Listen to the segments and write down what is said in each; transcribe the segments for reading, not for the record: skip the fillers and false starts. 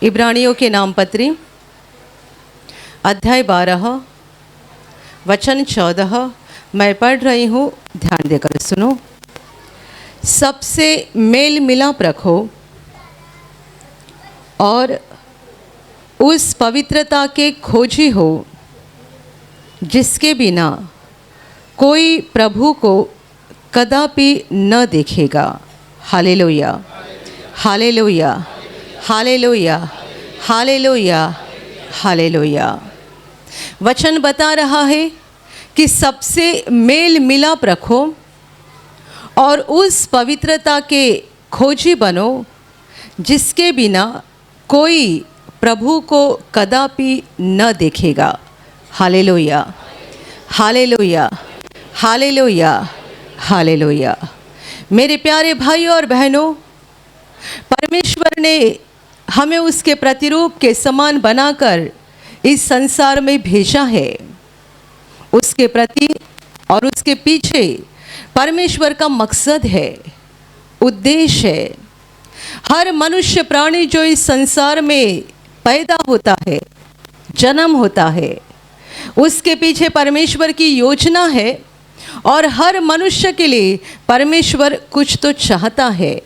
इब्रानियों के नाम पत्री अध्याय 12 वचन 14 मैं पढ़ रही हूँ, ध्यान देकर सुनो। सबसे मेल मिलाप रखो और उस पवित्रता के खोजी हो जिसके बिना कोई प्रभु को कदापि न देखेगा। Hallelujah, hallelujah, hallelujah, hallelujah, hallelujah. वचन बता रहा है कि सबसे मेल मिलाप रखो और उस पवित्रता के खोजी बनो जिसके बिना कोई प्रभु को कदापि न देखेगा। Hallelujah, hallelujah, hallelujah, hallelujah. मेरे प्यारे भाइयों और बहनों, परमेश्वर ने हमें उसके प्रतिरूप के समान बनाकर इस संसार में भेजा है। उसके प्रति और उसके पीछे परमेश्वर का मकसद है, उद्देश्य है। हर मनुष्य प्राणी जो इस संसार में पैदा होता है, जन्म होता है, उसके पीछे परमेश्वर की योजना है और हर मनुष्य के लिए परमेश्वर कुछ तो चाहता है।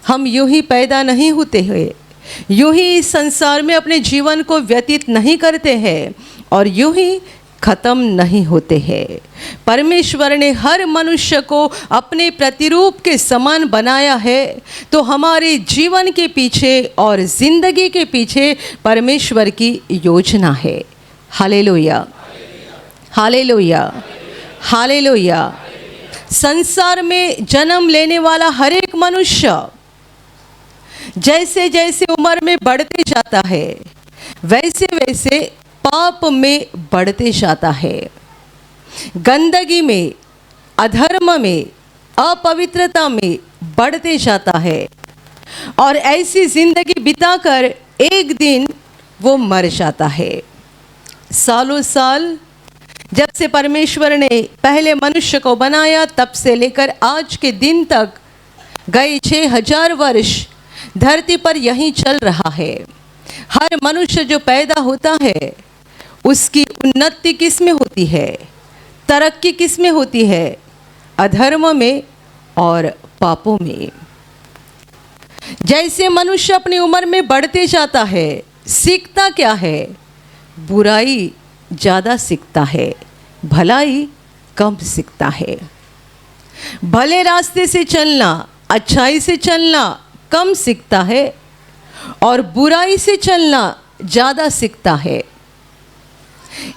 हम यूं ही पैदा नहीं होते हैं, यूं ही इस संसार में अपने जीवन को व्यतीत नहीं करते हैं और यूं ही खत्म नहीं होते हैं। परमेश्वर ने हर मनुष्य को अपने प्रतिरूप के समान बनाया है, तो हमारे जीवन के पीछे और जिंदगी के पीछे परमेश्वर की योजना है। Hallelujah, hallelujah, hallelujah. संसार में जन्म लेने वाला हर एक मनुष्य जैसे जैसे उम्र में बढ़ते जाता है, वैसे वैसे पाप में बढ़ते जाता है, गंदगी में, अधर्म में, अपवित्रता में बढ़ते जाता है और ऐसी जिंदगी बिताकर एक दिन वो मर जाता है। सालों साल जब से परमेश्वर ने पहले मनुष्य को बनाया, तब से लेकर आज के दिन तक गए 6000 वर्ष धरती पर यही चल रहा है। हर मनुष्य जो पैदा होता है उसकी उन्नति किस में होती है, तरक्की किस में होती है? अधर्म में और पापों में। जैसे मनुष्य अपनी उम्र में बढ़ते जाता है, सीखता क्या है? बुराई ज़्यादा सीखता है, भलाई कम सीखता है। भले रास्ते से चलना, अच्छाई से चलना कम सीखता है और बुराई से चलना ज़्यादा सीखता है।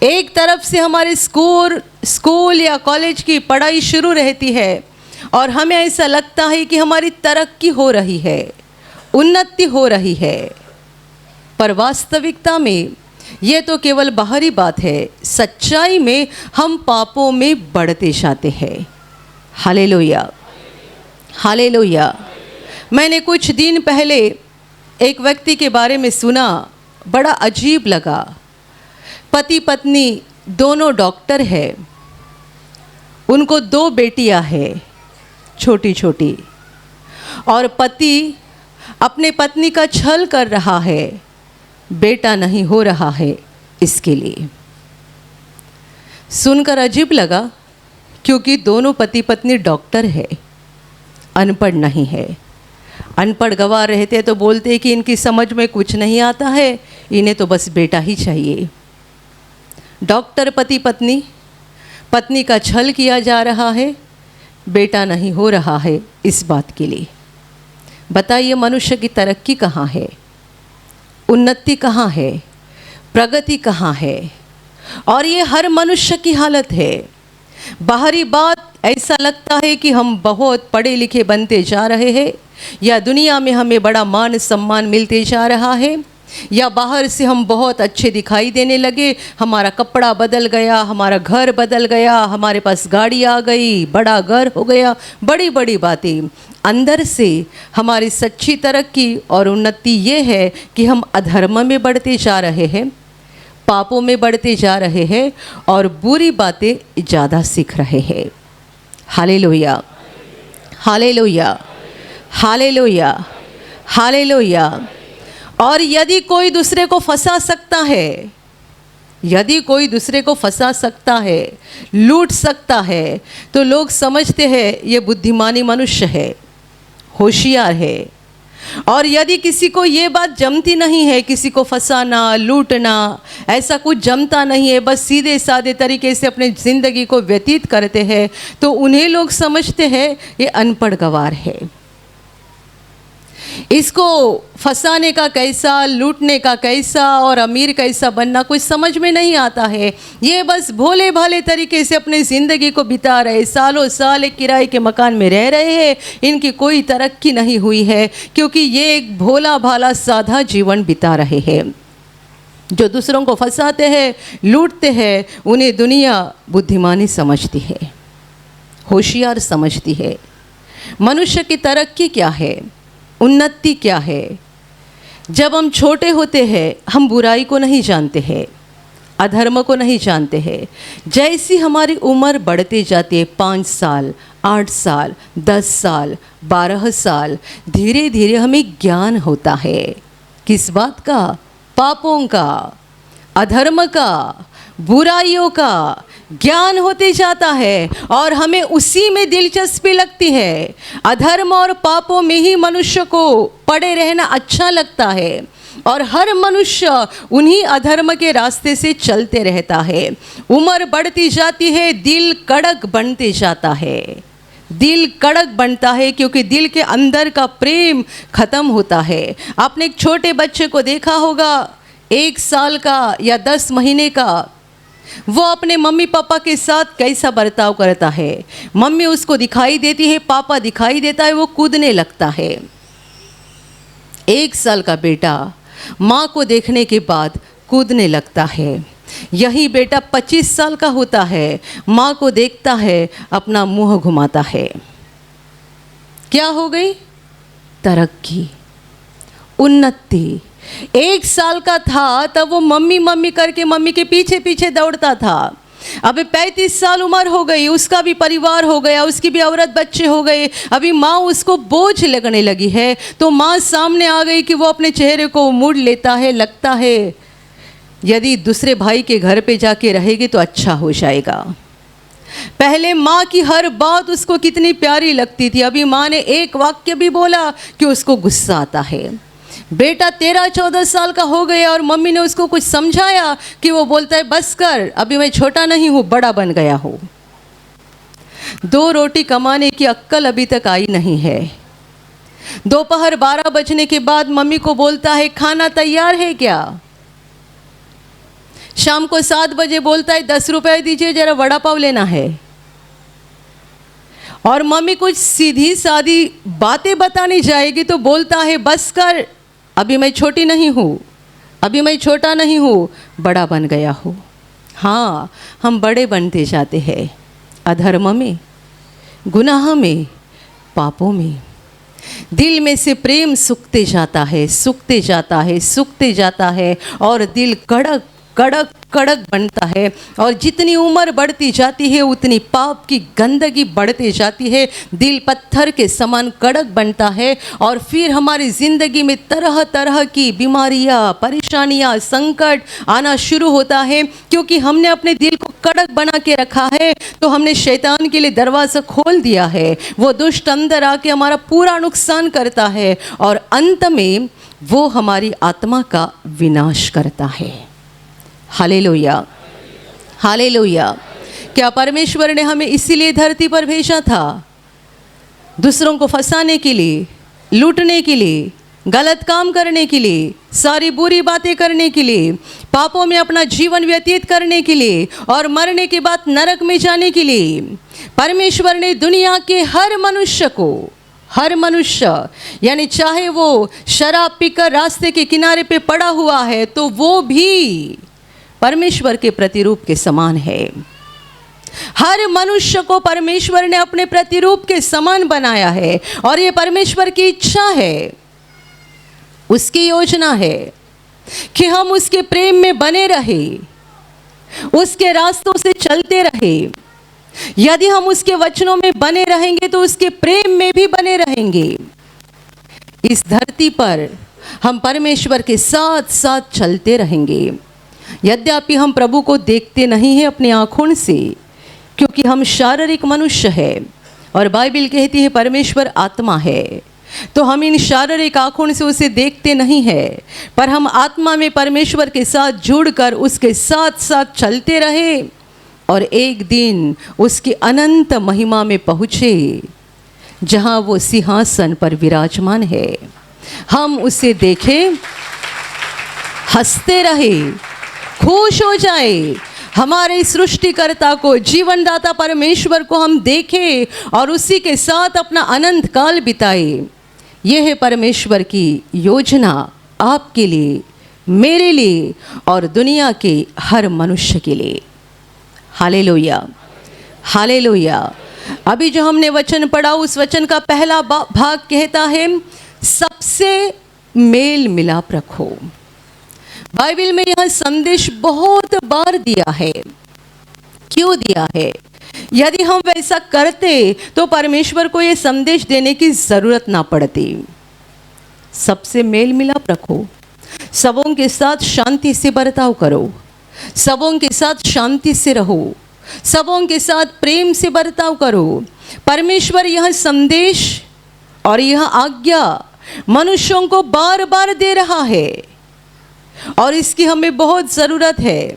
एक तरफ से हमारे स्कूल या कॉलेज की पढ़ाई शुरू रहती है और हमें ऐसा लगता है कि हमारी तरक्की हो रही है, उन्नति हो रही है, पर वास्तविकता में ये तो केवल बाहरी बात है। सच्चाई में हम पापों में बढ़ते जाते हैं। Hallelujah, hallelujah. मैंने कुछ दिन पहले एक व्यक्ति के बारे में सुना, बड़ा अजीब लगा। पति पत्नी दोनों डॉक्टर है, उनको 2 बेटियां हैं, छोटी छोटी, और पति अपने पत्नी का छल कर रहा है, बेटा नहीं हो रहा है इसके लिए। सुनकर अजीब लगा, क्योंकि दोनों पति पत्नी डॉक्टर है, अनपढ़ नहीं है। अनपढ़ गवाह रहते तो बोलते कि इनकी समझ में कुछ नहीं आता है, इन्हें तो बस बेटा ही चाहिए। डॉक्टर पति पत्नी, पत्नी का छल किया जा रहा है, बेटा नहीं हो रहा है इस बात के लिए। बताइए, मनुष्य की तरक्की कहाँ है, उन्नति कहाँ है, प्रगति कहाँ है? और ये हर मनुष्य की हालत है। बाहरी बात ऐसा लगता है कि हम बहुत पढ़े लिखे बनते जा रहे हैं, या दुनिया में हमें बड़ा मान सम्मान मिलते जा रहा है, या बाहर से हम बहुत अच्छे दिखाई देने लगे, हमारा कपड़ा बदल गया, हमारा घर बदल गया, हमारे पास गाड़ी आ गई, बड़ा घर हो गया, बड़ी बड़ी बातें। अंदर से हमारी सच्ची तरक्की और उन्नति ये है कि हम अधर्म में बढ़ते जा रहे हैं, पापों में बढ़ते जा रहे हैं और बुरी बातें ज़्यादा सीख रहे हैं। Hallelujah, hallelujah, hallelujah, hallelujah. और यदि कोई दूसरे को फंसा सकता है, यदि कोई दूसरे को फंसा सकता है, लूट सकता है, तो लोग समझते हैं ये बुद्धिमानी मनुष्य है, होशियार है। और यदि किसी को ये बात जमती नहीं है, किसी को फंसाना, लूटना, ऐसा कुछ जमता नहीं है, बस सीधे साधे तरीके से अपने ज़िंदगी को व्यतीत करते हैं, तो उन्हें लोग समझते हैं ये अनपढ़ गवार है। इसको फंसाने का कैसा, लूटने का कैसा और अमीर कैसा बनना कुछ समझ में नहीं आता है। ये बस भोले भाले तरीके से अपने ज़िंदगी को बिता रहे, सालों साल एक किराए के मकान में रह रहे हैं। इनकी कोई तरक्की नहीं हुई है, क्योंकि ये एक भोला भाला साधा जीवन बिता रहे हैं। जो दूसरों को फंसाते हैं, लूटते हैं, उन्हें दुनिया बुद्धिमानी समझती है, होशियार समझती है। मनुष्य की तरक्की क्या है, उन्नति क्या है? जब हम छोटे होते हैं, हम बुराई को नहीं जानते हैं, अधर्म को नहीं जानते हैं। जैसी हमारी उम्र बढ़ती जाती है, 5 साल, 8 साल, 10 साल, 12 साल, धीरे धीरे हमें ज्ञान होता है। किस बात का? पापों का, अधर्म का, बुराइयों का ज्ञान होते जाता है और हमें उसी में दिलचस्पी लगती है। अधर्म और पापों में ही मनुष्य को पड़े रहना अच्छा लगता है और हर मनुष्य उन्हीं अधर्म के रास्ते से चलते रहता है। उम्र बढ़ती जाती है, दिल कड़क बनते जाता है, दिल कड़क बनता है, क्योंकि दिल के अंदर का प्रेम खत्म होता है। आपने एक छोटे बच्चे को देखा होगा, 1 साल का या 10 महीने का, वो अपने मम्मी पापा के साथ कैसा बर्ताव करता है। मम्मी उसको दिखाई देती है, पापा दिखाई देता है, वो कूदने लगता है। 1 साल का बेटा माँ को देखने के बाद कूदने लगता है। यही बेटा 25 साल का होता है, माँ को देखता है, अपना मुंह घुमाता है। क्या हो गई? तरक्की, उन्नति। 1 साल का था तब वो मम्मी मम्मी करके मम्मी के पीछे पीछे दौड़ता था। अभी 35 साल उम्र हो गई, उसका भी परिवार हो गया, उसकी भी औरत बच्चे हो गए। अभी माँ उसको बोझ लगने लगी है, तो माँ सामने आ गई कि वो अपने चेहरे को मुड़ लेता है। लगता है यदि दूसरे भाई के घर पे जाके रहेगी तो अच्छा हो जाएगा। पहले माँ की हर बात उसको कितनी प्यारी लगती थी, अभी माँ ने एक वाक्य भी बोला कि उसको गुस्सा आता है। बेटा 13-14 साल का हो गया और मम्मी ने उसको कुछ समझाया कि वो बोलता है बस कर, अभी मैं छोटा नहीं हूँ, बड़ा बन गया हूँ। 2 रोटी कमाने की अक्ल अभी तक आई नहीं है। दोपहर 12 बजने के बाद मम्मी को बोलता है खाना तैयार है क्या? शाम को 7 बजे बोलता है 10 रुपए दीजिए, जरा वड़ा पाव लेना है। और मम्मी कुछ सीधी सादी बातें बताने जाएगी तो बोलता है बस कर, अभी मैं छोटी नहीं हूँ, अभी मैं छोटा नहीं हूँ, बड़ा बन गया हूँ। हाँ, हम बड़े बनते जाते हैं, अधर्म में, गुनाह में, पापों में। दिल में से प्रेम सूखते जाता है, सूखते जाता है, सूखते जाता है और दिल कड़क कड़क कड़क बनता है। और जितनी उम्र बढ़ती जाती है उतनी पाप की गंदगी बढ़ती जाती है। दिल पत्थर के समान कड़क बनता है और फिर हमारी ज़िंदगी में तरह तरह की बीमारियां, परेशानियां, संकट आना शुरू होता है, क्योंकि हमने अपने दिल को कड़क बना के रखा है। तो हमने शैतान के लिए दरवाज़ा खोल दिया है। वो दुष्ट अंदर आके हमारा पूरा नुकसान करता है और अंत में वो हमारी आत्मा का विनाश करता है। Hallelujah, hallelujah. क्या परमेश्वर ने हमें इसीलिए धरती पर भेजा था? दूसरों को फंसाने के लिए, लूटने के लिए, गलत काम करने के लिए, सारी बुरी बातें करने के लिए, पापों में अपना जीवन व्यतीत करने के लिए और मरने के बाद नरक में जाने के लिए। परमेश्वर ने दुनिया के हर मनुष्य को, हर मनुष्य, यानी चाहे वो शराब पीकर रास्ते के किनारे पे पड़ा हुआ है तो वो भी परमेश्वर के प्रतिरूप के समान है। हर मनुष्य को परमेश्वर ने अपने प्रतिरूप के समान बनाया है और ये परमेश्वर की इच्छा है, उसकी योजना है कि हम उसके प्रेम में बने रहे, उसके रास्तों से चलते रहे। यदि हम उसके वचनों में बने रहेंगे तो उसके प्रेम में भी बने रहेंगे। इस धरती पर हम परमेश्वर के साथ साथ चलते रहेंगे। यद्यपि हम प्रभु को देखते नहीं हैं अपनी आँखों से, क्योंकि हम शारीरिक मनुष्य हैं और बाइबल कहती है परमेश्वर आत्मा है, तो हम इन शारीरिक आँखों से उसे देखते नहीं हैं, पर हम आत्मा में परमेश्वर के साथ जुड़कर उसके साथ साथ चलते रहे और एक दिन उसकी अनंत महिमा में पहुँचे जहाँ वो सिंहासन पर विराजमान है। हम उसे देखें, हंसते रहे, खुश हो जाए, हमारे सृष्टिकर्ता को, जीवनदाता परमेश्वर को हम देखें और उसी के साथ अपना अनंत काल बिताए। यह है परमेश्वर की योजना आपके लिए, मेरे लिए और दुनिया के हर मनुष्य के लिए। Hallelujah, hallelujah. अभी जो हमने वचन पढ़ा उस वचन का पहला भाग कहता है सबसे मेल मिलाप रखो। बाइबल में यह संदेश बहुत बार दिया है। क्यों दिया है? यदि हम वैसा करते तो परमेश्वर को यह संदेश देने की जरूरत ना पड़ती। सबसे मेल मिलाप रखो, सबों के साथ शांति से बर्ताव करो, सबों के साथ शांति से रहो, सबों के साथ प्रेम से बर्ताव करो। परमेश्वर यह संदेश और यह आज्ञा मनुष्यों को बार बार दे रहा है और इसकी हमें बहुत ज़रूरत है।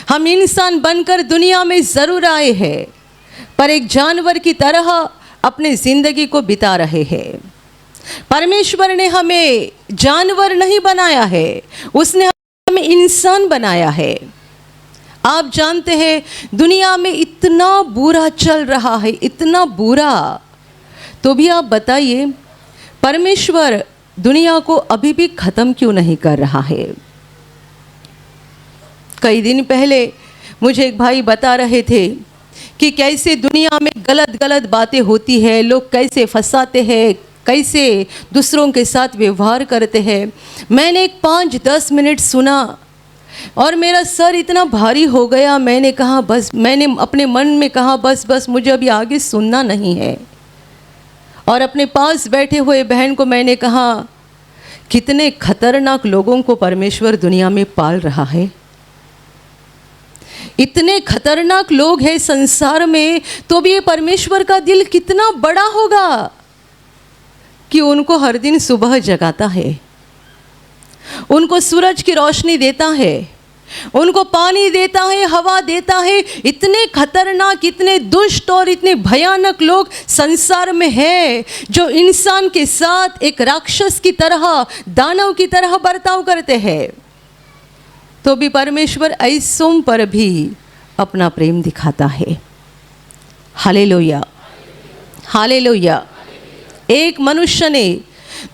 हम इंसान बनकर दुनिया में ज़रूर आए हैं, पर एक जानवर की तरह अपने ज़िंदगी को बिता रहे हैं। परमेश्वर ने हमें जानवर नहीं बनाया है, उसने हमें इंसान बनाया है। आप जानते हैं दुनिया में इतना बुरा चल रहा है, इतना बुरा, तो भी आप बताइए परमेश्वर दुनिया को अभी भी ख़त्म क्यों नहीं कर रहा है? कई दिन पहले मुझे एक भाई बता रहे थे कि कैसे दुनिया में गलत गलत बातें होती है, लोग कैसे फंसाते हैं, कैसे दूसरों के साथ व्यवहार करते हैं। मैंने 5-10 मिनट सुना और मेरा सर इतना भारी हो गया। मैंने कहा बस, मैंने अपने मन में कहा बस मुझे अभी आगे सुनना नहीं है। और अपने पास बैठे हुए बहन को मैंने कहा कितने खतरनाक लोगों को परमेश्वर दुनिया में पाल रहा है। इतने खतरनाक लोग हैं संसार में, तो भी ये परमेश्वर का दिल कितना बड़ा होगा कि उनको हर दिन सुबह जगाता है, उनको सूरज की रोशनी देता है, उनको पानी देता है, हवा देता है। इतने खतरनाक, इतने दुष्ट और इतने भयानक लोग संसार में हैं जो इंसान के साथ एक राक्षस की तरह, दानव की तरह बर्ताव करते हैं, तो भी परमेश्वर ऐसों पर भी अपना प्रेम दिखाता है। Hallelujah, hallelujah. एक मनुष्य ने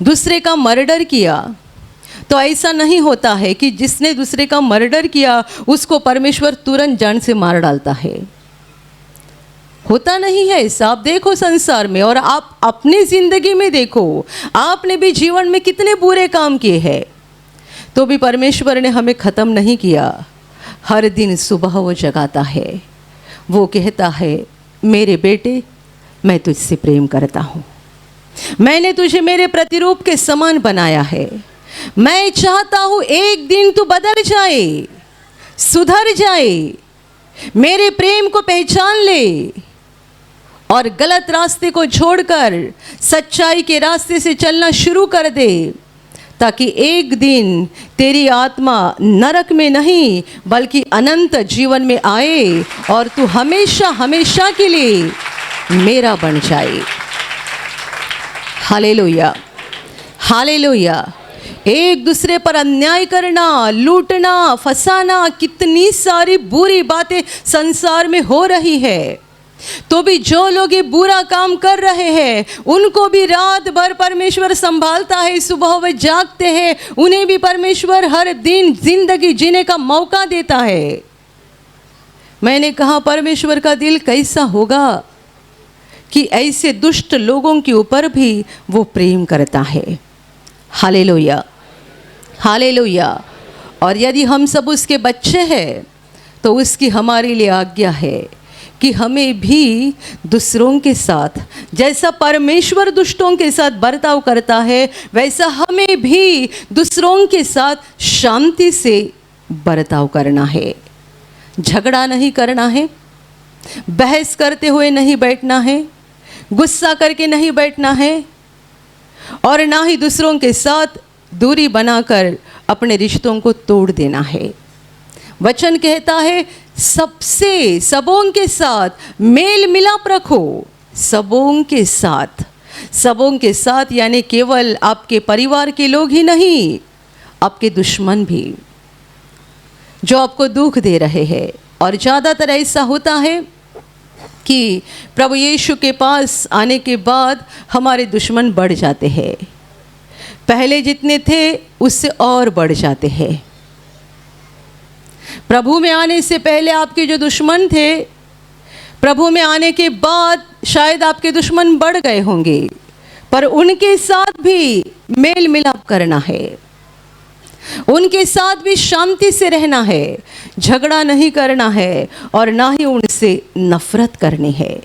दूसरे का मर्डर किया तो ऐसा नहीं होता है कि जिसने दूसरे का मर्डर किया उसको परमेश्वर तुरंत जान से मार डालता है। होता नहीं है ऐसा। आप देखो संसार में और आप अपनी ज़िंदगी में देखो, आपने भी जीवन में कितने बुरे काम किए हैं, तो भी परमेश्वर ने हमें ख़त्म नहीं किया। हर दिन सुबह वो जगाता है, वो कहता है मेरे बेटे मैं तुझसे प्रेम करता हूँ, मैंने तुझे मेरे प्रतिरूप के समान बनाया है, मैं चाहता हूँ एक दिन तू बदल जाए, सुधर जाए, मेरे प्रेम को पहचान ले और गलत रास्ते को छोड़कर सच्चाई के रास्ते से चलना शुरू कर दे, ताकि एक दिन तेरी आत्मा नरक में नहीं बल्कि अनंत जीवन में आए और तू हमेशा हमेशा के लिए मेरा बन जाए। Hallelujah, hallelujah. एक दूसरे पर अन्याय करना, लूटना, फंसाना, कितनी सारी बुरी बातें संसार में हो रही है, तो भी जो लोग ये बुरा काम कर रहे हैं उनको भी रात भर परमेश्वर संभालता है। सुबह वे जागते हैं, उन्हें भी परमेश्वर हर दिन जिंदगी जीने का मौका देता है। मैंने कहा परमेश्वर का दिल कैसा होगा कि ऐसे दुष्ट लोगों के ऊपर भी वो प्रेम करता है। Hallelujah, hallelujah. और यदि हम सब उसके बच्चे हैं तो उसकी हमारे लिए आज्ञा है कि हमें भी दूसरों के साथ, जैसा परमेश्वर दुष्टों के साथ बर्ताव करता है, वैसा हमें भी दूसरों के साथ शांति से बर्ताव करना है। झगड़ा नहीं करना है, बहस करते हुए नहीं बैठना है, गुस्सा करके नहीं बैठना है, और ना ही दूसरों के साथ दूरी बनाकर अपने रिश्तों को तोड़ देना है। वचन कहता है सबसे, सबों के साथ मेल मिलाप रखो। सबों के साथ, सबों के साथ यानी केवल आपके परिवार के लोग ही नहीं, आपके दुश्मन भी जो आपको दुख दे रहे हैं। और ज़्यादातर ऐसा होता है कि प्रभु यीशु के पास आने के बाद हमारे दुश्मन बढ़ जाते हैं, पहले जितने थे उससे और बढ़ जाते हैं। प्रभु में आने से पहले आपके जो दुश्मन थे, प्रभु में आने के बाद शायद आपके दुश्मन बढ़ गए होंगे, पर उनके साथ भी मेल मिलाप करना है, उनके साथ भी शांति से रहना है, झगड़ा नहीं करना है और ना ही उनसे नफरत करनी है।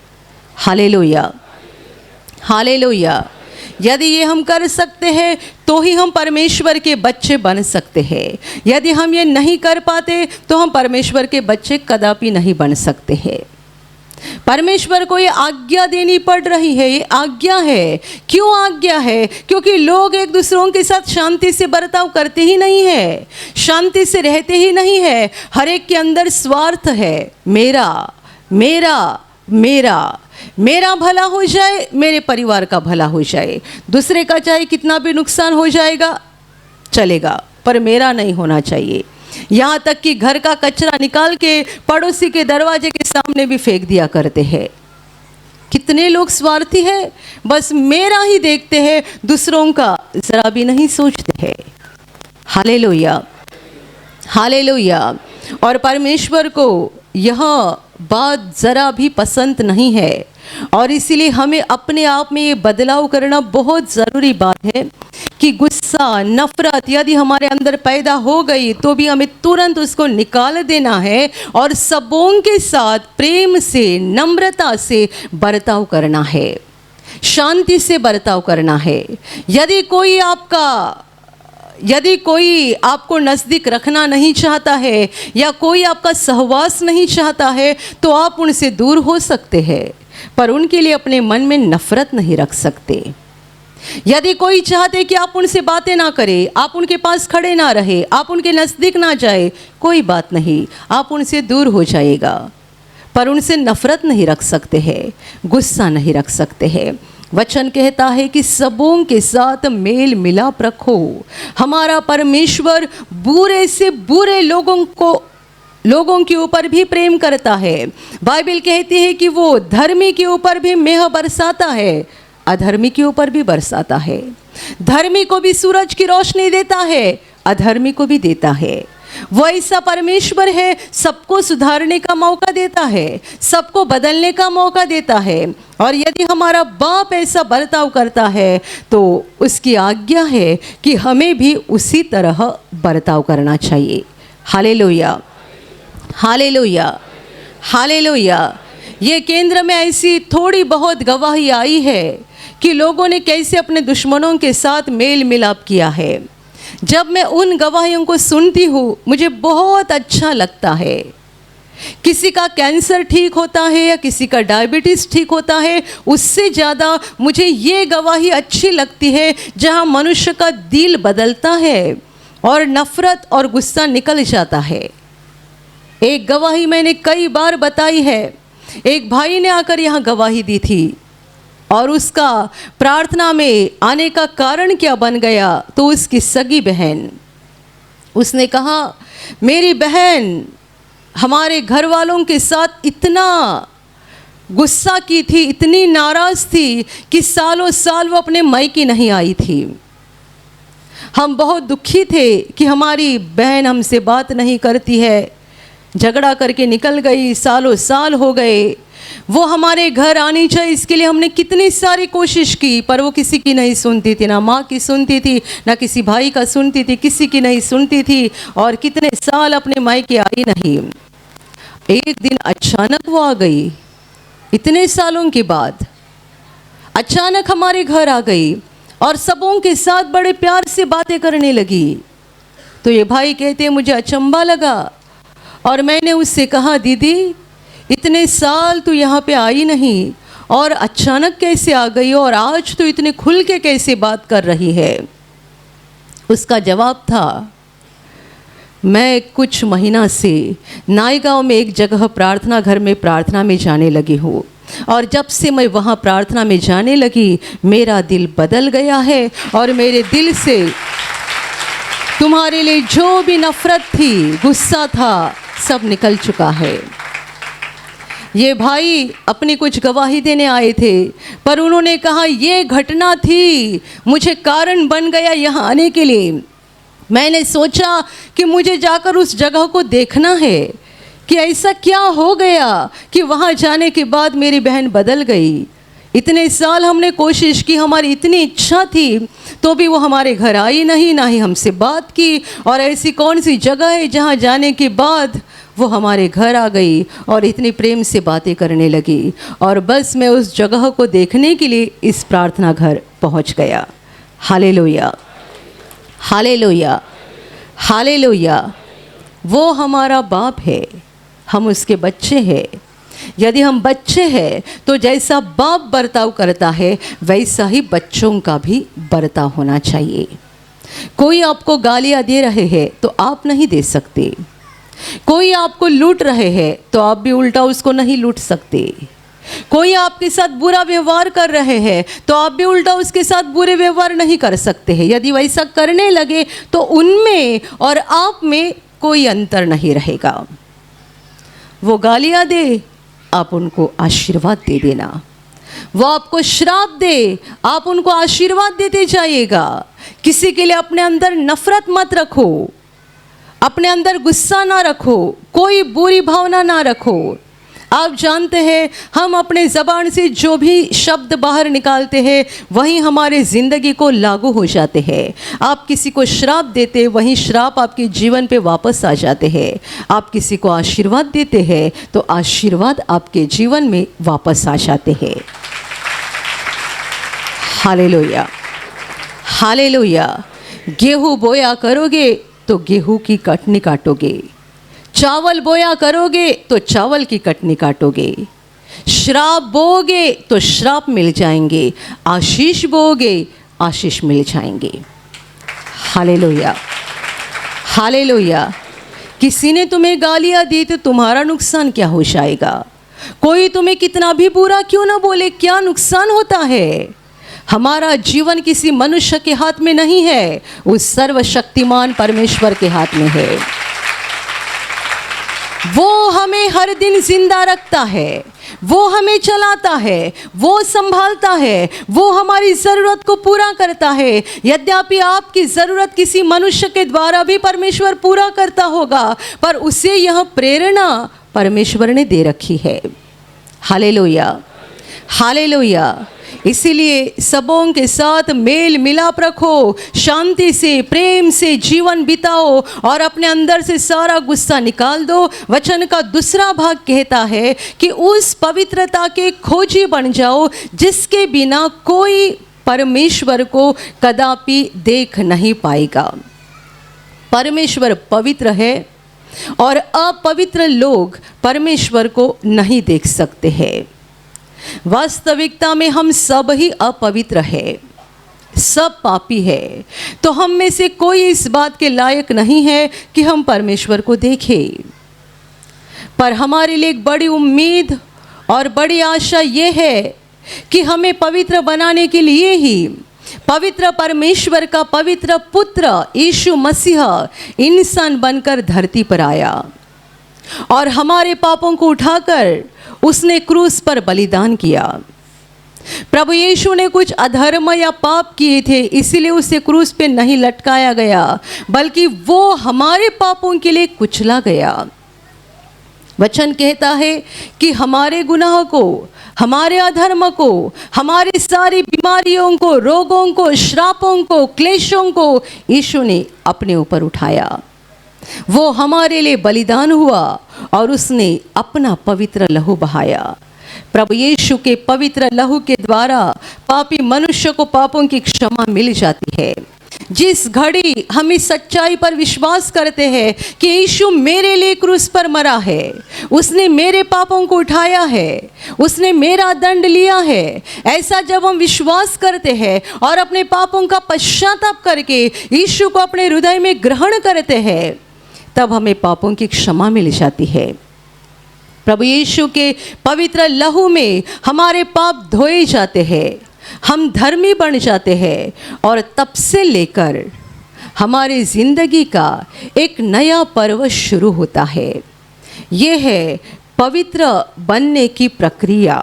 Hallelujah, hallelujah. यदि ये हम कर सकते हैं तो ही हम परमेश्वर के बच्चे बन सकते हैं। यदि हम ये नहीं कर पाते तो हम परमेश्वर के बच्चे कदापि नहीं बन सकते हैं। परमेश्वर को ये आज्ञा देनी पड़ रही है, ये आज्ञा है। क्यों आज्ञा है? क्योंकि लोग एक दूसरों के साथ शांति से बर्ताव करते ही नहीं है, शांति से रहते ही नहीं है। हर एक के अंदर स्वार्थ है, मेरा मेरा मेरा, मेरा भला हो जाए, मेरे परिवार का भला हो जाए। दूसरे का चाहे कितना भी नुकसान हो जाएगा चलेगा, पर मेरा नहीं होना चाहिए। यहाँ तक कि घर का कचरा निकाल के पड़ोसी के दरवाजे के सामने भी फेंक दिया करते हैं। कितने लोग स्वार्थी हैं, बस मेरा ही देखते हैं, दूसरों का जरा भी नहीं सोचते हैं। Hallelujah, hallelujah. और परमेश्वर को यह बात जरा भी पसंद नहीं है, और इसीलिए हमें अपने आप में ये बदलाव करना बहुत ज़रूरी बात है कि गुस्सा, नफरत यदि हमारे अंदर पैदा हो गई तो भी हमें तुरंत उसको निकाल देना है और सबों के साथ प्रेम से, नम्रता से बर्ताव करना है, शांति से बर्ताव करना है। यदि कोई आपको नज़दीक रखना नहीं चाहता है या कोई आपका सहवास नहीं चाहता है तो आप उनसे दूर हो सकते हैं, पर उनके लिए अपने मन में नफरत नहीं रख सकते। यदि कोई चाहते कि आप उनसे बातें ना करें, आप उनके पास खड़े ना रहे, आप उनके नज़दीक ना जाए, कोई बात नहीं, आप उनसे दूर हो जाएगा, पर उनसे नफरत नहीं रख सकते हैं, गुस्सा नहीं रख सकते हैं। वचन कहता है कि सबों के साथ मेल मिलाप रखो। हमारा परमेश्वर बुरे से बुरे लोगों के ऊपर भी प्रेम करता है। बाइबल कहती है कि वो धर्मी के ऊपर भी मेह बरसाता है, अधर्मी के ऊपर भी बरसाता है। धर्मी को भी सूरज की रोशनी देता है, अधर्मी को भी देता है। वो ऐसा परमेश्वर है, सबको सुधारने का मौका देता है, सबको बदलने का मौका देता है। और यदि हमारा बाप ऐसा बर्ताव करता है तो उसकी आज्ञा है कि हमें भी उसी तरह बर्ताव करना चाहिए। Hallelujah, hallelujah, hallelujah. ये केंद्र में ऐसी थोड़ी बहुत गवाही आई है कि लोगों ने कैसे अपने दुश्मनों के साथ मेल मिलाप किया है। जब मैं उन गवाहियों को सुनती हूँ मुझे बहुत अच्छा लगता है। किसी का कैंसर ठीक होता है या किसी का डायबिटीज़ ठीक होता है, उससे ज़्यादा मुझे ये गवाही अच्छी लगती है जहाँ मनुष्य का दिल बदलता है और नफ़रत और गुस्सा निकल जाता है। एक गवाही मैंने कई बार बताई है। एक भाई ने आकर यहाँ गवाही दी थी और उसका प्रार्थना में आने का कारण क्या बन गया, तो उसकी सगी बहन, उसने कहा मेरी बहन हमारे घर वालों के साथ इतना गुस्सा की थी, इतनी नाराज़ थी कि सालों साल वो अपने मायके नहीं आई थी। हम बहुत दुखी थे कि हमारी बहन हमसे बात नहीं करती है, झगड़ा करके निकल गई, सालों साल हो गए। वो हमारे घर आनी चाहिए, इसके लिए हमने कितनी सारी कोशिश की, पर वो किसी की नहीं सुनती थी, ना माँ की सुनती थी, ना किसी भाई का सुनती थी, किसी की नहीं सुनती थी और कितने साल अपने मायके आई नहीं। एक दिन अचानक वो आ गई, इतने सालों के बाद अचानक हमारे घर आ गई और सबों के साथ बड़े प्यार से बातें करने लगी। तो ये भाई कहते मुझे अचंभा लगा और मैंने उससे कहा, दीदी इतने साल तू यहाँ पे आई नहीं और अचानक कैसे आ गई और आज तो इतने खुल के कैसे बात कर रही है। उसका जवाब था, मैं कुछ महीना से नायगांव में एक जगह प्रार्थना घर में प्रार्थना में जाने लगी हूँ और जब से मैं वहाँ प्रार्थना में जाने लगी मेरा दिल बदल गया है और मेरे दिल से तुम्हारे लिए जो भी नफरत थी, गुस्सा था, सब निकल चुका है। ये भाई अपनी कुछ गवाही देने आए थे, पर उन्होंने कहा ये घटना थी, मुझे कारण बन गया यहाँ आने के लिए। मैंने सोचा कि मुझे जाकर उस जगह को देखना है कि ऐसा क्या हो गया कि वहाँ जाने के बाद मेरी बहन बदल गई। इतने साल हमने कोशिश की, हमारी इतनी इच्छा थी, तो भी वो हमारे घर आई नहीं, ना ही हमसे बात की। और ऐसी कौन सी जगह है जहाँ जाने के बाद वो हमारे घर आ गई और इतनी प्रेम से बातें करने लगी। और बस मैं उस जगह को देखने के लिए इस प्रार्थना घर पहुँच गया। Hallelujah, hallelujah, hallelujah. वो हमारा बाप है, हम उसके बच्चे हैं। यदि हम बच्चे हैं तो जैसा बाप बर्ताव करता है वैसा ही बच्चों का भी बर्ताव होना चाहिए। कोई आपको गालियाँ दे रहे हैं तो आप नहीं दे सकते। कोई आपको लूट रहे हैं तो आप भी उल्टा उसको नहीं लूट सकते। कोई आपके साथ बुरा व्यवहार कर रहे हैं तो आप भी उल्टा उसके साथ बुरे व्यवहार नहीं कर सकते हैं। यदि वैसा करने लगे तो उनमें और आप में कोई अंतर नहीं रहेगा। वो गालियाँ दे, आप उनको आशीर्वाद दे देना। वो आपको श्राप दे, आप उनको आशीर्वाद देते जाइएगा। किसी के लिए अपने अंदर नफरत मत रखो, अपने अंदर गुस्सा ना रखो, कोई बुरी भावना ना रखो। आप जानते हैं हम अपने ज़बान से जो भी शब्द बाहर निकालते हैं वही हमारे ज़िंदगी को लागू हो जाते हैं। आप किसी को श्राप देते, वही श्राप आपके जीवन पे वापस आ जाते हैं। आप किसी को आशीर्वाद देते हैं तो आशीर्वाद आपके जीवन में वापस आ जाते हैं। Hallelujah, hallelujah. गेहूँ बोया करोगे तो गेहूँ की कटनी काटोगे, चावल बोया करोगे तो चावल की कटनी काटोगे, श्राप बोओगे तो श्राप मिल जाएंगे, आशीष बोओगे आशीष मिल जाएंगे। Hallelujah, hallelujah. किसी ने तुम्हें गालियाँ दी तो तुम्हारा नुकसान क्या हो जाएगा? कोई तुम्हें कितना भी बुरा क्यों ना बोले, क्या नुकसान होता है? हमारा जीवन किसी मनुष्य के हाथ में नहीं है, उस सर्वशक्तिमान परमेश्वर के हाथ में है। वो हमें हर दिन जिंदा रखता है, वो हमें चलाता है, वो संभालता है, वो हमारी ज़रूरत को पूरा करता है। यद्यपि आपकी ज़रूरत किसी मनुष्य के द्वारा भी परमेश्वर पूरा करता होगा, पर उसे यह प्रेरणा परमेश्वर ने दे रखी है। Hallelujah, hallelujah. इसीलिए सबों के साथ मेल मिलाप रखो, शांति से, प्रेम से जीवन बिताओ और अपने अंदर से सारा गुस्सा निकाल दो। वचन का दूसरा भाग कहता है कि उस पवित्रता के खोजी बन जाओ जिसके बिना कोई परमेश्वर को कदापि देख नहीं पाएगा। परमेश्वर पवित्र है और अपवित्र लोग परमेश्वर को नहीं देख सकते हैं। वास्तविकता में हम सब ही अपवित्र है, सब पापी है। तो हम में से कोई इस बात के लायक नहीं है कि हम परमेश्वर को देखें। पर हमारे लिए एक बड़ी उम्मीद और बड़ी आशा ये है कि हमें पवित्र बनाने के लिए ही पवित्र परमेश्वर का पवित्र पुत्र यीशु मसीह इंसान बनकर धरती पर आया और हमारे पापों को उठाकर उसने क्रूस पर बलिदान किया। प्रभु यीशु ने कुछ अधर्म या पाप किए थे, इसीलिए उसे क्रूस पे नहीं लटकाया गया, बल्कि वो हमारे पापों के लिए कुचला गया। वचन कहता है कि हमारे गुनाह को, हमारे अधर्म को, हमारी सारी बीमारियों को, रोगों को, श्रापों को, क्लेशों को यीशु ने अपने ऊपर उठाया। वो हमारे लिए बलिदान हुआ और उसने अपना पवित्र लहू बहाया। प्रभु यीशु के पवित्र लहू के द्वारा पापी मनुष्य को पापों की क्षमा मिल जाती है। जिस घड़ी हम इस सच्चाई पर विश्वास करते हैं कि यीशु मेरे लिए क्रूस पर मरा है, उसने मेरे पापों को उठाया है, उसने मेरा दंड लिया है, ऐसा जब हम विश्वास करते हैं और अपने पापों का पश्चाताप करके यीशु को अपने हृदय में ग्रहण करते हैं, तब हमें पापों की क्षमा मिल जाती है। प्रभु यीशु के पवित्र लहू में हमारे पाप धोए जाते हैं, हम धर्मी बन जाते हैं और तब से लेकर हमारी ज़िंदगी का एक नया पर्व शुरू होता है। ये है पवित्र बनने की प्रक्रिया।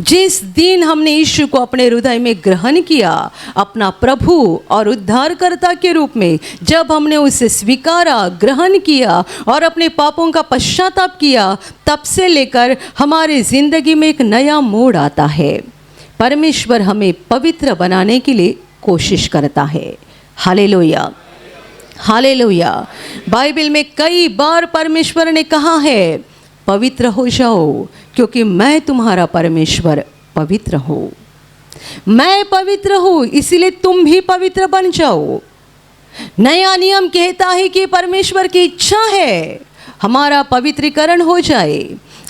जिस दिन हमने यीशु को अपने हृदय में ग्रहण किया अपना प्रभु और उद्धारकर्ता के रूप में, जब हमने उसे स्वीकारा, ग्रहण किया और अपने पापों का पश्चाताप किया, तब से लेकर हमारी ज़िंदगी में एक नया मोड़ आता है। परमेश्वर हमें पवित्र बनाने के लिए कोशिश करता है। Hallelujah, hallelujah. बाइबल में कई बार परमेश्वर ने कहा है, पवित्र हो जाओ क्योंकि मैं तुम्हारा परमेश्वर पवित्र हूँ। मैं पवित्र हूँ, इसीलिए तुम भी पवित्र बन जाओ। नया नियम कहता है कि परमेश्वर की इच्छा है हमारा पवित्रीकरण हो जाए,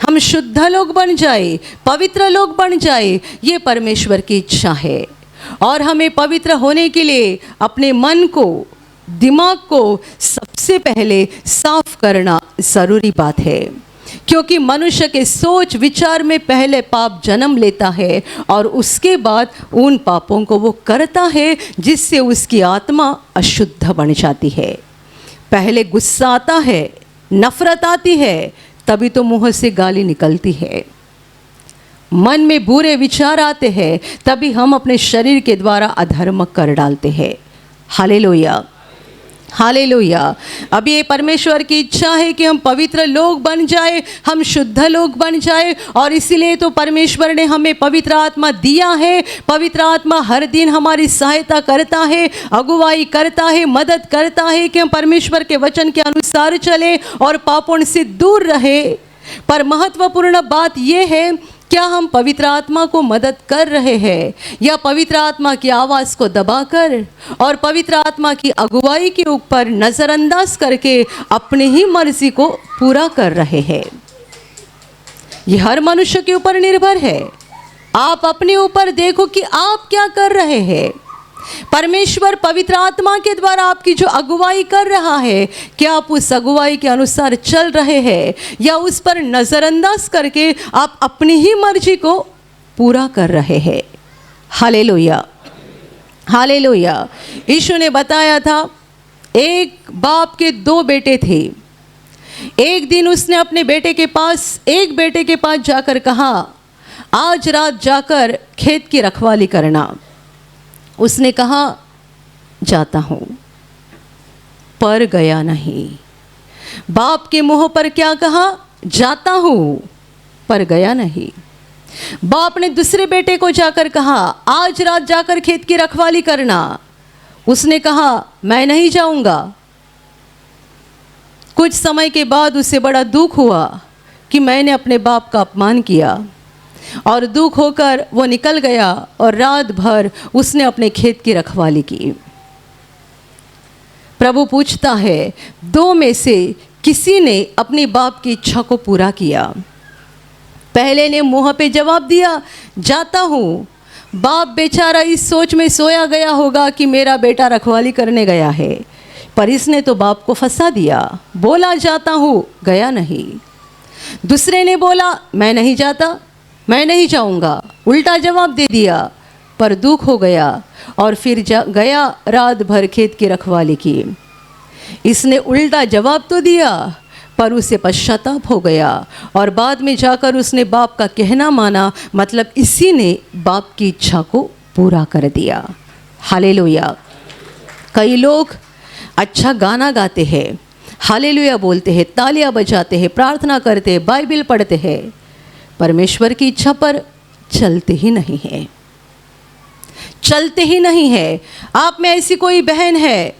हम शुद्ध लोग बन जाए, पवित्र लोग बन जाए। ये परमेश्वर की इच्छा है और हमें पवित्र होने के लिए अपने मन को, दिमाग को सबसे पहले साफ करना ज़रूरी बात है, क्योंकि मनुष्य के सोच विचार में पहले पाप जन्म लेता है और उसके बाद उन पापों को वो करता है जिससे उसकी आत्मा अशुद्ध बन जाती है। पहले गुस्सा आता है, नफरत आती है, तभी तो मुंह से गाली निकलती है। मन में बुरे विचार आते हैं, तभी हम अपने शरीर के द्वारा अधर्म कर डालते हैं। Hallelujah, hallelujah. अब ये परमेश्वर की इच्छा है कि हम पवित्र लोग बन जाए, हम शुद्ध लोग बन जाए, और इसीलिए तो परमेश्वर ने हमें पवित्र आत्मा दिया है। पवित्र आत्मा हर दिन हमारी सहायता करता है, अगुवाई करता है, मदद करता है कि हम परमेश्वर के वचन के अनुसार चले और पापों से दूर रहे। पर महत्वपूर्ण बात यह है, क्या हम पवित्र आत्मा को मदद कर रहे हैं या पवित्र आत्मा की आवाज़ को दबाकर और पवित्र आत्मा की अगुवाई के ऊपर नज़रअंदाज करके अपनी ही मर्जी को पूरा कर रहे हैं? ये हर मनुष्य के ऊपर निर्भर है। आप अपने ऊपर देखो कि आप क्या कर रहे हैं। परमेश्वर पवित्र आत्मा के द्वारा आपकी जो अगुवाई कर रहा है, क्या आप उस अगुवाई के अनुसार चल रहे हैं या उस पर नज़रअंदाज करके आप अपनी ही मर्जी को पूरा कर रहे हैं? Hallelujah, hallelujah. यीशु ने बताया था, एक बाप के दो बेटे थे। एक दिन उसने अपने एक बेटे के पास जाकर कहा, आज रात जाकर खेत की रखवाली करना। उसने कहा, जाता हूँ, पर गया नहीं। बाप के मुंह पर क्या कहा? जाता हूँ, पर गया नहीं। बाप ने दूसरे बेटे को जाकर कहा, आज रात जाकर खेत की रखवाली करना। उसने कहा, मैं नहीं जाऊँगा। कुछ समय के बाद उसे बड़ा दुख हुआ कि मैंने अपने बाप का अपमान किया, और दुख होकर वो निकल गया और रात भर उसने अपने खेत की रखवाली की। प्रभु पूछता है, दो में से किसी ने अपने बाप की इच्छा को पूरा किया? पहले ने मुंह पे जवाब दिया, जाता हूँ। बाप बेचारा इस सोच में सोया गया होगा कि मेरा बेटा रखवाली करने गया है, पर इसने तो बाप को फंसा दिया। बोला जाता हूँ, गया नहीं। दूसरे ने बोला, मैं नहीं जाता, मैं नहीं जाऊंगा, उल्टा जवाब दे दिया, पर दुख हो गया और फिर गया, रात भर खेत की रखवाली की। इसने उल्टा जवाब तो दिया, पर उसे पश्चाताप हो गया और बाद में जाकर उसने बाप का कहना माना, मतलब इसी ने बाप की इच्छा को पूरा कर दिया। हालेलुया। कई लोग अच्छा गाना गाते हैं, हालेलुया बोलते हैं, तालियां बजाते हैं, प्रार्थना करते हैं, बाइबल पढ़ते हैं, परमेश्वर की इच्छा पर चलते ही नहीं है, चलते ही नहीं है। आप में ऐसी कोई बहन है,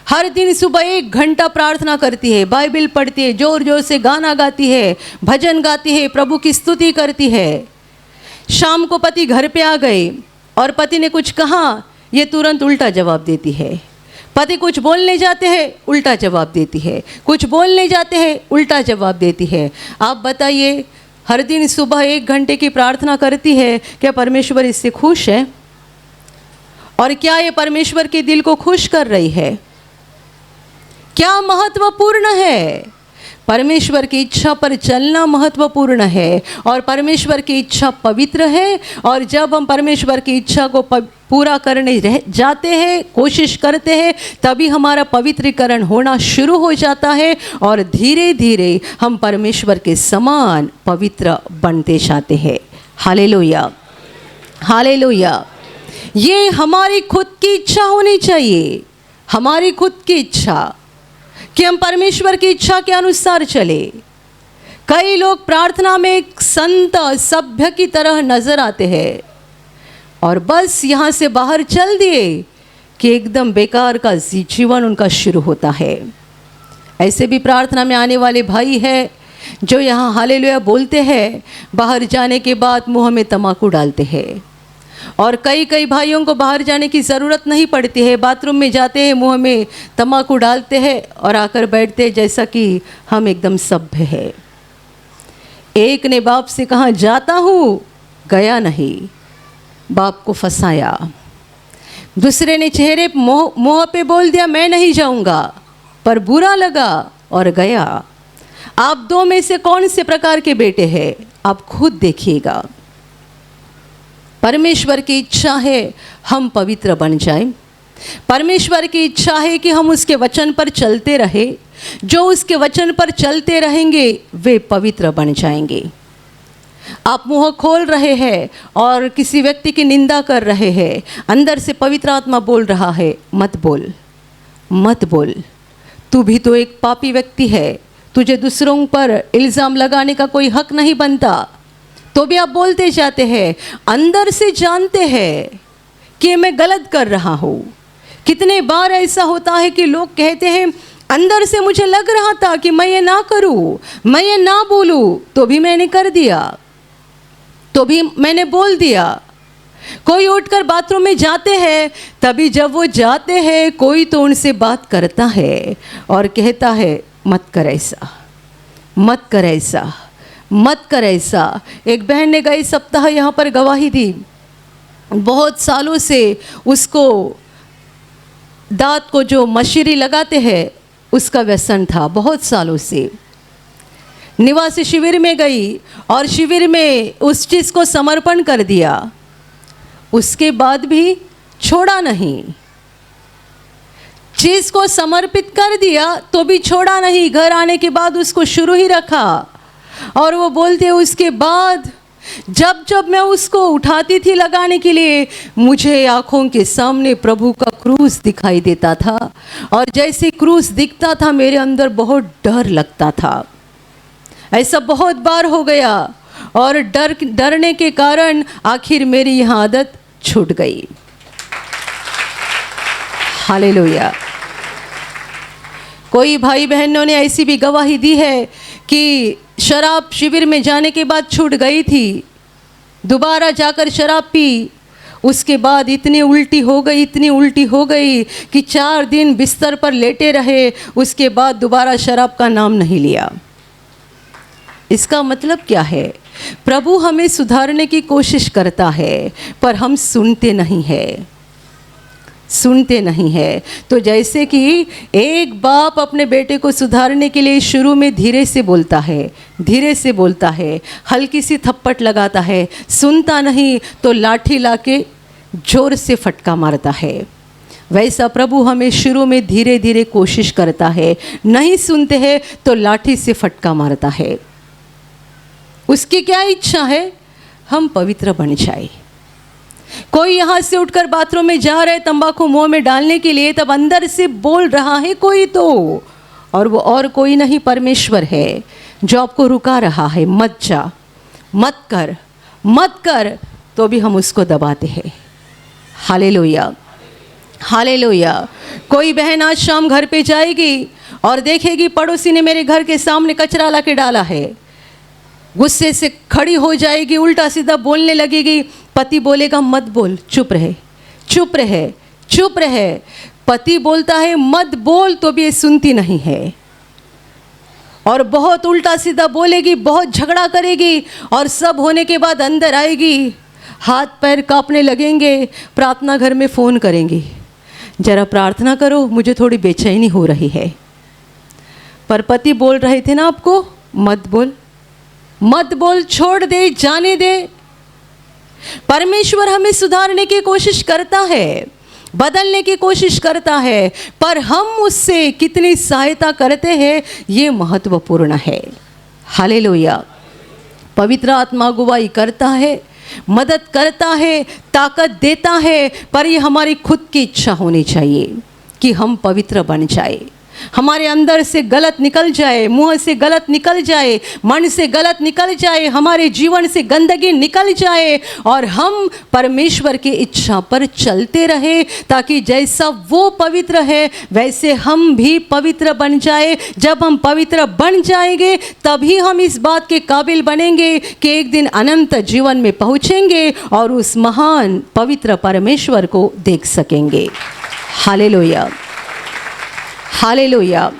हर दिन सुबह 1 घंटा प्रार्थना करती है, बाइबल पढ़ती है, जोर जोर से गाना गाती है, भजन गाती है, प्रभु की स्तुति करती है। शाम को पति घर पे आ गए और पति ने कुछ कहा, ये तुरंत उल्टा जवाब देती है। पति कुछ बोलने जाते हैं, उल्टा जवाब देती है, कुछ बोलने जाते हैं, उल्टा जवाब देती है। आप बताइए, हर दिन सुबह 1 घंटे की प्रार्थना करती है, क्या परमेश्वर इससे खुश है? और क्या ये परमेश्वर के दिल को खुश कर रही है? क्या महत्वपूर्ण है? परमेश्वर की इच्छा पर चलना महत्वपूर्ण है और परमेश्वर की इच्छा पवित्र है। और जब हम परमेश्वर की इच्छा को पूरा करने जाते हैं, कोशिश करते हैं, तभी हमारा पवित्रीकरण होना शुरू हो जाता है और धीरे धीरे हम परमेश्वर के समान पवित्र बनते जाते हैं। Hallelujah, hallelujah. ये हमारी खुद की इच्छा होनी चाहिए, हमारी खुद की इच्छा कि हम परमेश्वर की इच्छा के अनुसार चले। कई लोग प्रार्थना में एक संत सभ्य की तरह नजर आते हैं और बस यहाँ से बाहर चल दिए कि एकदम बेकार का जीवन उनका शुरू होता है। ऐसे भी प्रार्थना में आने वाले भाई हैं जो यहाँ हालेलुया बोलते हैं, बाहर जाने के बाद मुंह में तम्बाकू डालते हैं। और कई भाइयों को बाहर जाने की ज़रूरत नहीं पड़ती है, बाथरूम में जाते हैं, मुंह में तम्बाकू डालते हैं और आकर बैठते हैं जैसा कि हम एकदम सभ्य है। एक ने बाप से कहा जाता हूँ, गया नहीं, बाप को फंसाया। दूसरे ने चेहरे मुँह पे बोल दिया मैं नहीं जाऊँगा, पर बुरा लगा और गया। आप 2 में से कौन से प्रकार के बेटे हैं? आप खुद देखिएगा। परमेश्वर की इच्छा है हम पवित्र बन जाएं। परमेश्वर की इच्छा है कि हम उसके वचन पर चलते रहे। जो उसके वचन पर चलते रहेंगे वे पवित्र बन जाएंगे। आप मुंह खोल रहे हैं और किसी व्यक्ति की निंदा कर रहे हैं, अंदर से पवित्र आत्मा बोल रहा है मत बोल, मत बोल, तू भी तो एक पापी व्यक्ति है, तुझे दूसरों पर इल्ज़ाम लगाने का कोई हक नहीं बनता। तो भी आप बोलते जाते हैं, अंदर से जानते हैं कि मैं गलत कर रहा हूँ। कितने बार ऐसा होता है कि लोग कहते हैं अंदर से मुझे लग रहा था कि मैं ये ना करूँ, मैं ये ना बोलूँ, तो भी मैंने कर दिया, तो भी मैंने बोल दिया। कोई उठकर बाथरूम में जाते हैं, तभी जब वो जाते हैं कोई तो उनसे बात करता है और कहता है मत कर ऐसा, मत कर ऐसा, मत कर ऐसा। एक बहन ने गए सप्ताह यहाँ पर गवाही दी। बहुत सालों से उसको दांत को जो मशीरी लगाते हैं उसका व्यसन था, बहुत सालों से। निवासी शिविर में गई और शिविर में उस चीज़ को समर्पण कर दिया, उसके बाद भी छोड़ा नहीं। चीज़ को समर्पित कर दिया तो भी छोड़ा नहीं, घर आने के बाद उसको शुरू ही रखा। और वो बोलते उसके बाद जब जब मैं उसको उठाती थी लगाने के लिए, मुझे आँखों के सामने प्रभु का क्रूस दिखाई देता था और जैसे क्रूस दिखता था मेरे अंदर बहुत डर लगता था। ऐसा बहुत बार हो गया और डरने के कारण आखिर मेरी यह आदत छूट गई। हालेलुया। कोई भाई बहनों ने ऐसी भी गवाही दी है कि शराब शिविर में जाने के बाद छूट गई थी, दोबारा जाकर शराब पी, उसके बाद इतनी उल्टी हो गई, इतनी उल्टी हो गई कि 4 दिन बिस्तर पर लेटे रहे, उसके बाद दोबारा शराब का नाम नहीं लिया। इसका मतलब क्या है? प्रभु हमें सुधारने की कोशिश करता है पर हम सुनते नहीं हैं, सुनते नहीं है। तो जैसे कि एक बाप अपने बेटे को सुधारने के लिए शुरू में धीरे से बोलता है, धीरे से बोलता है, हल्की सी थप्पड़ लगाता है, सुनता नहीं तो लाठी लाके जोर से फटका मारता है, वैसा प्रभु हमें शुरू में धीरे धीरे कोशिश करता है। नहीं सुनते हैं तो लाठी से फटका मारता है। उसकी क्या इच्छा है? हम पवित्र बन जाए। कोई यहाँ से उठकर बाथरूम में जा रहा है तंबाकू मुंह में डालने के लिए, तब अंदर से बोल रहा है कोई तो, और वो और कोई नहीं परमेश्वर है जो आपको रुका रहा है, मत जा, मत कर, मत कर, तो भी हम उसको दबाते हैं। Hallelujah, hallelujah. कोई बहन आज शाम घर पे जाएगी और देखेगी पड़ोसी ने मेरे घर के सामने कचरा ला के डाला है, गुस्से से खड़ी हो जाएगी, उल्टा सीधा बोलने लगेगी। पति बोलेगा मत बोल, चुप रहे, चुप रहे, चुप रहे। पति बोलता है मत बोल, तो भी ये सुनती नहीं है और बहुत उल्टा सीधा बोलेगी, बहुत झगड़ा करेगी और सब होने के बाद अंदर आएगी, हाथ पैर कांपने लगेंगे, प्रार्थना घर में फ़ोन करेंगी, जरा प्रार्थना करो, मुझे थोड़ी बेचैनी हो रही है। पर पति बोल रहे थे ना आपको मत बोल, मत बोल, छोड़ दे, जाने दे। परमेश्वर हमें सुधारने की कोशिश करता है, बदलने की कोशिश करता है, पर हम उससे कितनी सहायता करते हैं ये महत्वपूर्ण है। हालेलुया। पवित्र आत्मा अगुवाई करता है, मदद करता है, ताकत देता है, पर ये हमारी खुद की इच्छा होनी चाहिए कि हम पवित्र बन जाए, हमारे अंदर से गलत निकल जाए, मुंह से गलत निकल जाए, मन से गलत निकल जाए, हमारे जीवन से गंदगी निकल जाए और हम परमेश्वर की इच्छा पर चलते रहे, ताकि जैसा वो पवित्र है वैसे हम भी पवित्र बन जाए। जब हम पवित्र बन जाएंगे तभी हम इस बात के काबिल बनेंगे कि एक दिन अनंत जीवन में पहुँचेंगे और उस महान पवित्र परमेश्वर को देख सकेंगे। Hallelujah, hallelujah.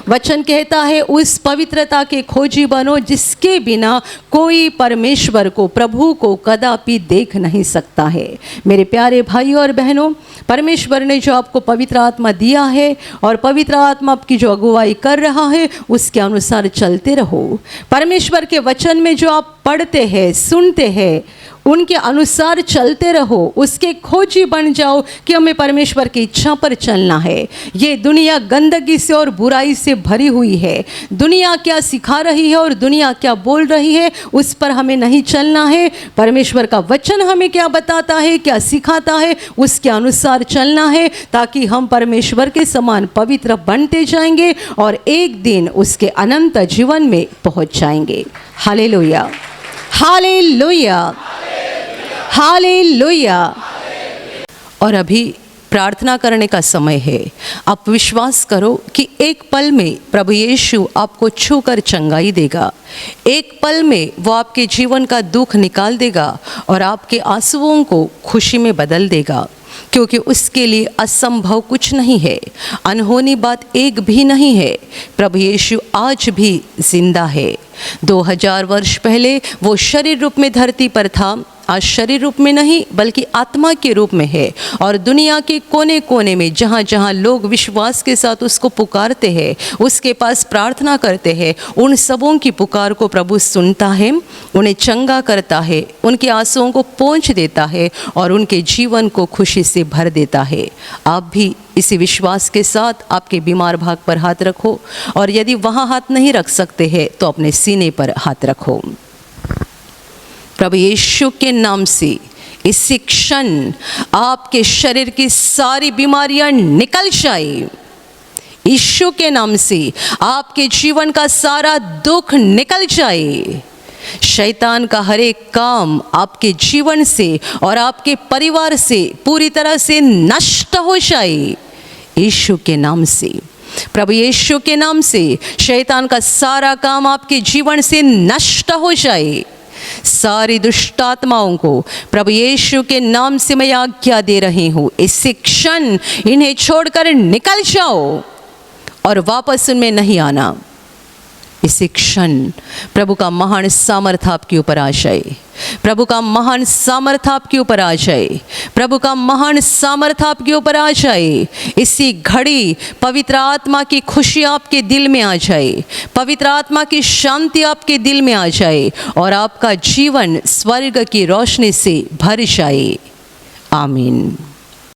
वचन कहता है उस पवित्रता के खोजी बनो जिसके बिना कोई परमेश्वर को, प्रभु को कदापि देख नहीं सकता है। मेरे प्यारे भाइयों और बहनों, परमेश्वर ने जो आपको पवित्र आत्मा दिया है और पवित्र आत्मा आपकी जो अगुवाई कर रहा है उसके अनुसार चलते रहो। परमेश्वर के वचन में जो आप पढ़ते हैं, सुनते हैं, उनके अनुसार चलते रहो, उसके खोजी बन जाओ कि हमें परमेश्वर की इच्छा पर चलना है। ये दुनिया गंदगी से और बुराई से भरी हुई है। दुनिया क्या सिखा रही है और दुनिया क्या बोल रही है उस पर हमें नहीं चलना है। परमेश्वर का वचन हमें क्या बताता है, क्या सिखाता है, उसके अनुसार चलना है, ताकि हम परमेश्वर के समान पवित्र बनते जाएंगे और एक दिन उसके अनंत जीवन में पहुंच जाएंगे। Hallelujah, hallelujah, hallelujah. और अभी प्रार्थना करने का समय है। आप विश्वास करो कि एक पल में प्रभु यीशु आपको छूकर चंगाई देगा। एक पल में वो आपके जीवन का दुख निकाल देगा और आपके आंसुओं को खुशी में बदल देगा, क्योंकि उसके लिए असंभव कुछ नहीं है, अनहोनी बात एक भी नहीं है। प्रभु यीशु आज भी जिंदा है। 2000 वर्ष पहले वो शरीर रूप में धरती पर था, आज शरीर रूप में नहीं बल्कि आत्मा के रूप में है और दुनिया के कोने कोने में जहाँ जहाँ लोग विश्वास के साथ उसको पुकारते हैं, उसके पास प्रार्थना करते हैं, उन सबों की पुकार को प्रभु सुनता है, उन्हें चंगा करता है, उनके आंसुओं को पोंछ देता है और उनके जीवन को खुशी से भर देता है। आप भी इसी विश्वास के साथ आपके बीमार भाग पर हाथ रखो और यदि वहाँ हाथ नहीं रख सकते हैं तो अपने सीने पर हाथ रखो। प्रभु यीशु के नाम से इसी क्षण आपके शरीर की सारी बीमारियां निकल जाए। यीशु के नाम से आपके जीवन का सारा दुख निकल जाए। शैतान का हर एक काम आपके जीवन से और आपके परिवार से पूरी तरह से नष्ट हो जाए। यीशु के नाम से, प्रभु यीशु के नाम से शैतान का सारा काम आपके जीवन से नष्ट हो जाए। सारी दुष्ट आत्माओं को प्रभु यीशु के नाम से मैं आज्ञा दे रही हूँ, इसी क्षण इन्हें छोड़कर निकल जाओ और वापस उनमें नहीं आना। इसी क्षण प्रभु का महान सामर्थ आपके ऊपर आ जाए। प्रभु का महान सामर्थ आपके ऊपर आ जाए। प्रभु का महान सामर्थ आपके ऊपर आ जाए। इसी घड़ी पवित्र आत्मा की खुशी आपके दिल में आ जाए, पवित्र आत्मा की शांति आपके दिल में आ जाए और आपका जीवन स्वर्ग की रोशनी से भर जाए। आमीन।